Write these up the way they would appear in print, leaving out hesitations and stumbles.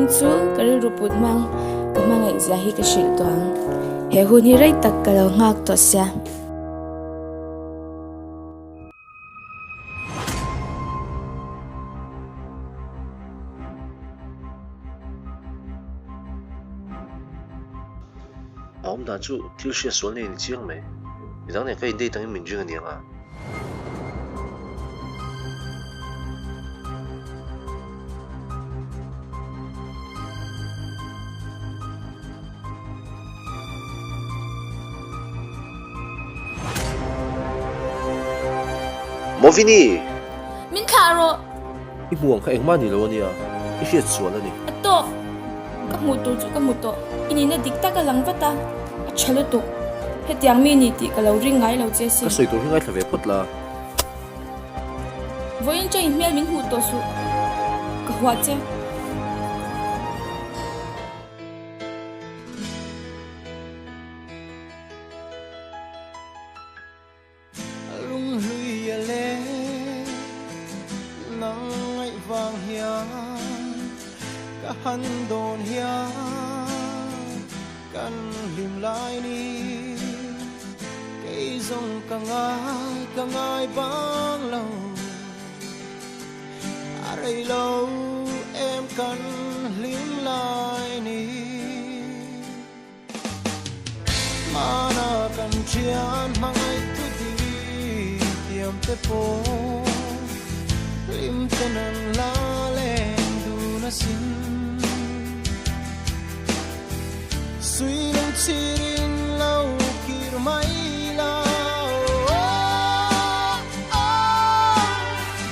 chu kari ruput mang kamangai zahi ka shil tuang he hun hi rai tak kalo ngak to sia ông đã chú thiếu sự số này chiang mấy, vì thế này cái đây等于民军的年啊。莫非你？ min kharo 你不往看英曼你了你啊？你写错了你。 to kamuto chu kamuto inina dikta ka lang pata chalo to hetiang mi ni ti ka lo ring ngai lo che si cái sợi tôi hiện ngay là về phật là. voin cho in mel min hu to su ka hwa che lung hui le nang ngai vang hia ka han don hia kan lim lai ni cây rong ka ngai bang lâu arai lâu em kan lim lai ni mana kan chian mangai tu di tiam te po lim tenan la len du na sin suy lòng chirin lâu kir mai la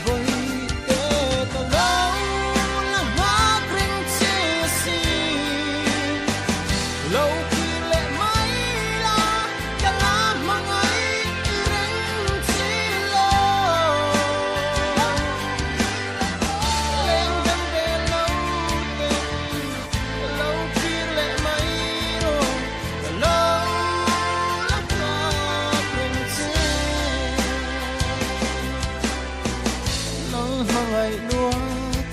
với te ta lâu la ma kring chi si lâu kir le mai la ka la mangai reng chi lo lên gần về lâu lâu kir le mai mangai lua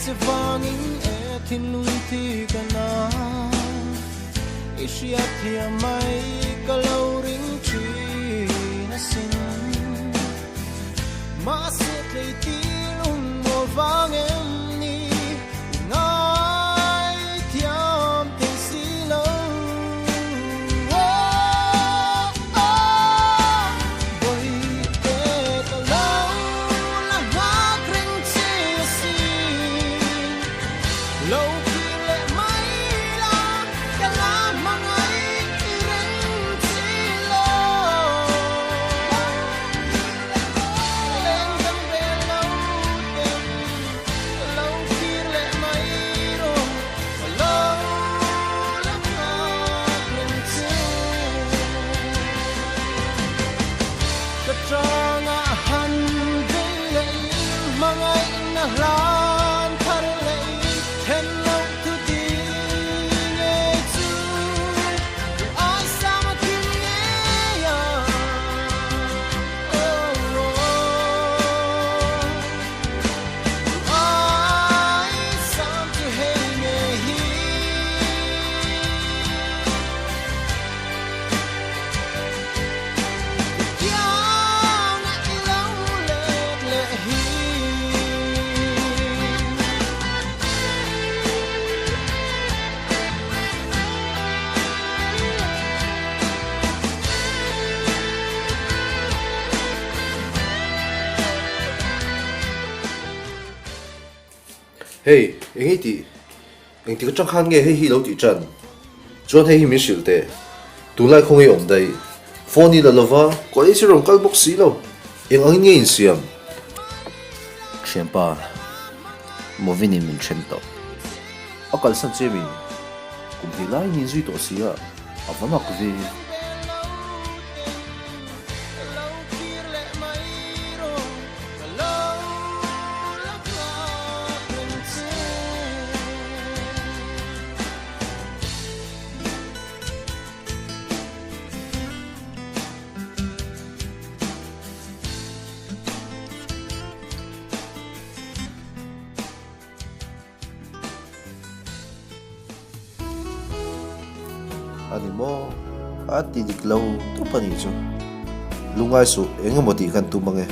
che vangin e thin lung thi kana isia thia mai ka lo ring chi na sin ma se tlei ti lung mo vang em ni ngai thiam te si lo boy te ka lo la ma kring chi si lâu khi lệ mai la ka la mangai reng chi lo lên gần về lâu tem lâu khi lệ mai ro lâu la ma kring chi ka tranga han ve le mangai na lan thar le then lâu tu ti nghe chu ai sa ma kim nghe ya ai sam tu hey nghe hi yang na ilau le hi Hey, anh ấy thì có trong khăn nghe hay hi lâu thì chân, cho thấy hi mình xỉu tệ, tú lại không ai ổn đây, phone đi là lova, có lẽ sẽ rong cái bốc xí lâu, anh nghe in xiêm. Chuyện ba, một viên mình chuyện đó. Ở cái sân chơi mình, cũng thì lại nhìn duy tổ xí à, ở vẫn mặc vì ni mo at tidiklaw to pa ni chu lungai su engamoti kan tumange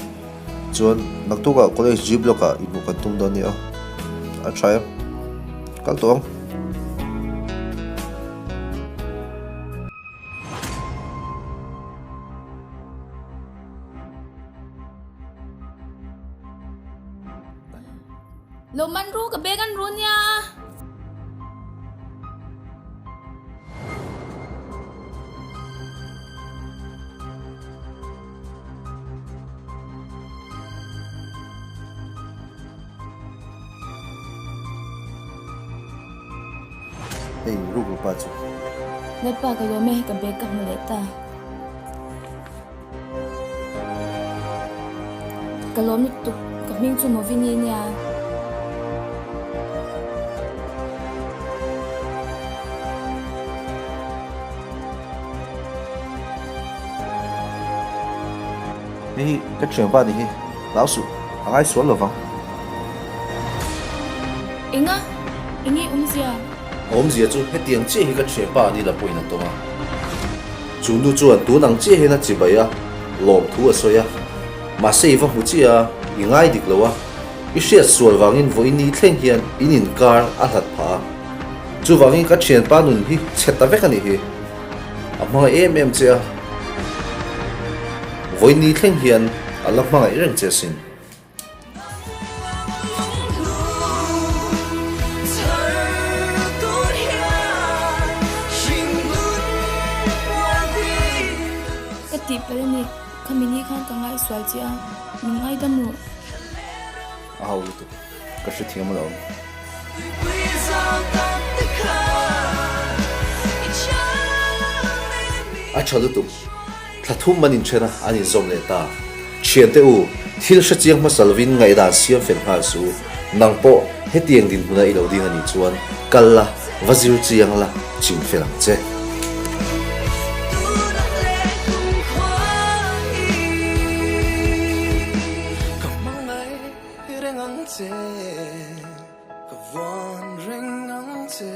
chuan naktuka college G block a inu kan tum don ni a try kal tong lo man ru ka began ru nya hey rugo pa chu na pa ka yo me ka be ka muleta kalom tu ka ming chu mo vini nya hey cái chuyện ba ni hi lão su ai xuống lo vang inga ingi umzia om zia chu he tiang che hi ka chuyện ba ni la poin to ma chu nu chuan tu nang che he na chi ba ya lom thu a so ya ma sei va hu chi a ingai dik lo wa I shia sual wangin voi ni thleng hian inin kar a hlat pha chu wangin ka thian pa nun hi chheta vek ani hi ama em che a voi ni thleng hian alak ma ngai reng che sin ka ti pala ni khamini khan ka ngai swal chia ngai dam ru a hau tu ka shi thiam lo a chalu tu thlathum manin chena ani zom le ta chian te u thil sha chiang ma salvin ngai da siam fen ha su nang po hetiang din huna I lo ding ani chuan kalla wazir chiang la ching felang che Ka von ring ang te